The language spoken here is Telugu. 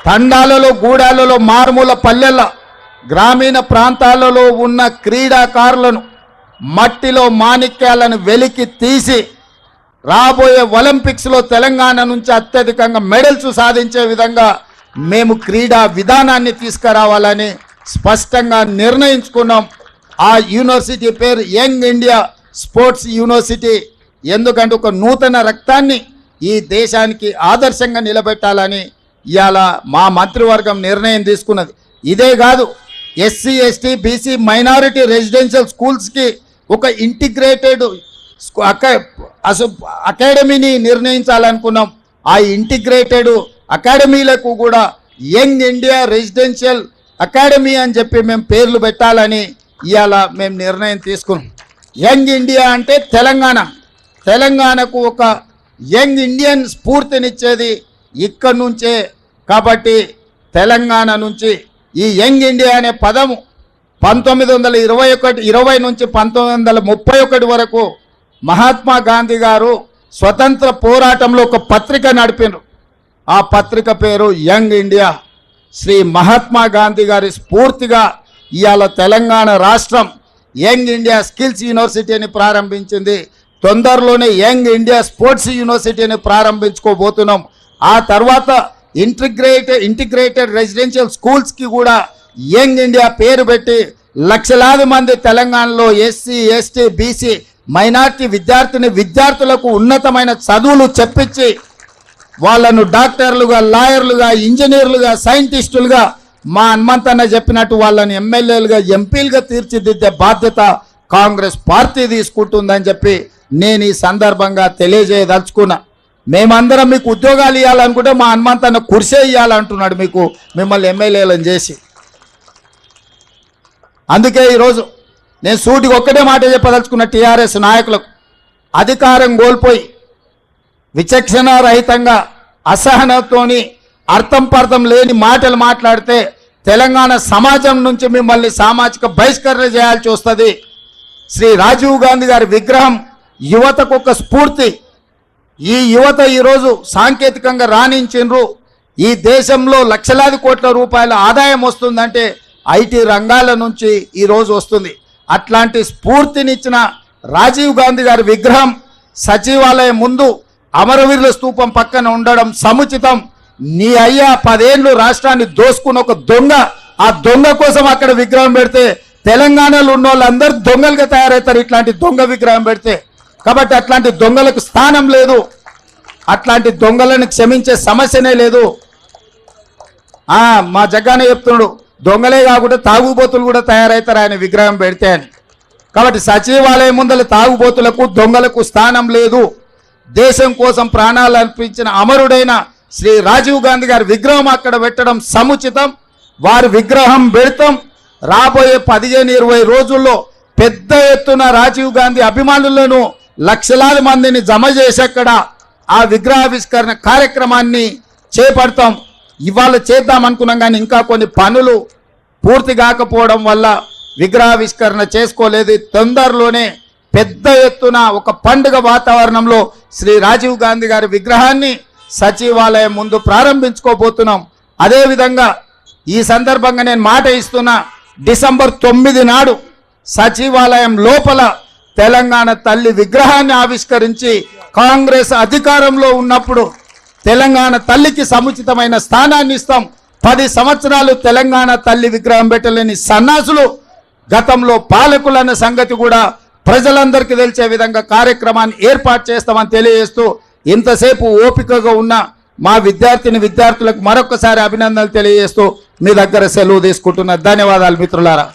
తండాలలో గూడాలలో మారుమూల పల్లెల గ్రామీణ ప్రాంతాలలో ఉన్న క్రీడాకారులను మట్టిలో మాణిక్యాలను వెలికి తీసి రాబోయే ఒలింపిక్స్లో తెలంగాణ నుంచి అత్యధికంగా మెడల్స్ సాధించే విధంగా మేము క్రీడా విధానాన్ని తీసుకురావాలని స్పష్టంగా నిర్ణయించుకున్నాం. ఆ యూనివర్సిటీ పేరు యంగ్ ఇండియా స్పోర్ట్స్ యూనివర్సిటీ. ఎందుకంటే ఒక నూతన రక్తాన్ని ఈ దేశానికి ఆదర్శంగా నిలబెట్టాలని ఇవాళ మా మంత్రివర్గం నిర్ణయం తీసుకున్నది. ఇదే కాదు, SC ST BC minority residential స్కూల్స్కి ఒక ఇంటిగ్రేటెడ్ అకాడమీని నిర్ణయించాలనుకున్నాం. ఆ ఇంటిగ్రేటెడ్ అకాడమీలకు కూడా యంగ్ ఇండియా రెసిడెన్షియల్ అకాడమీ అని చెప్పి మేము పేర్లు పెట్టాలని ఇవాళ మేము నిర్ణయం తీసుకున్నాం. యంగ్ ఇండియా అంటే తెలంగాణకు ఒక యంగ్ ఇండియన్ స్ఫూర్తినిచ్చేది ఇక్కడి నుంచే. కాబట్టి తెలంగాణ నుంచి ఈ యంగ్ ఇండియా అనే పదము 1920 నుంచి 1931 వరకు మహాత్మా గాంధీ గారు స్వతంత్ర పోరాటంలో ఒక పత్రిక నడిపినారు. ఆ పత్రిక పేరు యంగ్ ఇండియా. శ్రీ మహాత్మా గాంధీ గారి స్ఫూర్తిగా ఇవాళ తెలంగాణ రాష్ట్రం యంగ్ ఇండియా స్కిల్స్ యూనివర్సిటీని ప్రారంభించింది. తొందరలోనే యంగ్ ఇండియా స్పోర్ట్స్ యూనివర్సిటీని ప్రారంభించుకోబోతున్నాం. ఆ తర్వాత ఇంటిగ్రేటెడ్ రెసిడెన్షియల్ స్కూల్స్కి కూడా యంగ్ ఇండియా పేరు పెట్టి లక్షలాది మంది తెలంగాణలో ఎస్సీ ఎస్టీ బీసీ మైనార్టీ విద్యార్థులకు ఉన్నతమైన చదువులు చెప్పించి వాళ్ళను డాక్టర్లుగా, లాయర్లుగా, ఇంజనీర్లుగా, సైంటిస్టులుగా మా హనుమంతన్న చెప్పినట్టు వాళ్ళని ఎమ్మెల్యేలుగా, ఎంపీలుగా తీర్చిదిద్దే బాధ్యత కాంగ్రెస్ పార్టీ తీసుకుంటుందని చెప్పి నేను ఈ సందర్భంగా తెలియజేయదలుచుకున్నా. మేమందరం మీకు ఉద్యోగాలు ఇవ్వాలనుకుంటే మా హనుమంతన్న కుర్సే ఇవ్వాలంటున్నాడు మిమ్మల్ని ఎమ్మెల్యేలను చేసి. అందుకే ఈరోజు నేను సూటికి ఒక్కటే మాట చెప్పదలుచుకున్న టీఆర్ఎస్ నాయకులకు, అధికారం కోల్పోయి విచక్షణ రహితంగా అసహనంతోని అర్థం పర్థం లేని మాటలు మాట్లాడితే తెలంగాణ సమాజం నుంచి మిమ్మల్ని సామాజిక బహిష్కరణ చేయాల్సి వస్తుంది. శ్రీ రాజీవ్ గాంధీ గారి విగ్రహం యువతకు ఒక స్ఫూర్తి. ఈ యువత ఈరోజు సాంకేతికంగా రాణించిండ్రు. ఈ దేశంలో లక్షలాది కోట్ల రూపాయల ఆదాయం వస్తుందంటే ఐటీ రంగాల నుంచి ఈరోజు వస్తుంది. అట్లాంటి స్ఫూర్తినిచ్చిన రాజీవ్ గాంధీ గారి విగ్రహం సచివాలయం ముందు అమరవీరుల స్తూపం పక్కన ఉండడం సముచితం. నీ అయ్యా 10 ఏళ్ళు రాష్ట్రాన్ని దోసుకున్న ఒక దొంగ, ఆ దొంగ కోసం అక్కడ విగ్రహం పెడితే తెలంగాణలో ఉన్న వాళ్ళందరూ దొంగలుగా తయారవుతారు ఇట్లాంటి దొంగ విగ్రహం పెడితే. కాబట్టి అట్లాంటి దొంగలకు స్థానం లేదు, అట్లాంటి దొంగలను క్షమించే సమస్యనే లేదు. మా జగ్గానే చెప్తున్నాడు, దొంగలే కాకుండా తాగుబోతులు కూడా తయారవుతారు ఆయన విగ్రహం పెడితే అని. కాబట్టి సచివాలయం ముందల తాగుబోతులకు, దొంగలకు స్థానం లేదు. దేశం కోసం ప్రాణాలు అర్పించిన అమరుడైన శ్రీ రాజీవ్ గాంధీ గారి విగ్రహం అక్కడ పెట్టడం సముచితం. వారి విగ్రహం పెడతాం. రాబోయే 15-20 రోజుల్లో పెద్ద ఎత్తున రాజీవ్ గాంధీ అభిమానులను లక్షలాది మందిని జమ చేసి అక్కడ ఆ విగ్రహావిష్కరణ కార్యక్రమాన్ని చేపడతాం. ఇవాళ చేద్దాం అనుకున్నాం కానీ ఇంకా కొన్ని పనులు పూర్తి కాకపోవడం వల్ల విగ్రహావిష్కరణ చేసుకోలేదు. తొందరలోనే పెద్ద ఎత్తున ఒక పండుగ వాతావరణంలో శ్రీ రాజీవ్ గాంధీ గారి విగ్రహాన్ని సచివాలయం ముందు ప్రారంభించుకోబోతున్నాం. అదేవిధంగా ఈ సందర్భంగా నేను మాట ఇస్తున్నా, డిసెంబర్ 9 నాడు సచివాలయం లోపల తెలంగాణ తల్లి విగ్రహాన్ని ఆవిష్కరించి కాంగ్రెస్ అధికారంలో ఉన్నప్పుడు తెలంగాణ తల్లికి సముచితమైన స్థానాన్ని ఇస్తాం. 10 సంవత్సరాలు తెలంగాణ తల్లి విగ్రహం పెట్టలేని సన్నాసులు గతంలో పాలకులన్న సంగతి కూడా ప్రజలందరికీ తెలిసే విధంగా కార్యక్రమాన్ని ఏర్పాటు చేస్తామని తెలియజేస్తూ ఇంతసేపు ఓపికగా ఉన్న మా విద్యార్థులకు మరొకసారి అభినందనలు తెలియజేస్తూ మీ దగ్గర సెలవు తీసుకుంటున్నా. ధన్యవాదాలు మిత్రులారా.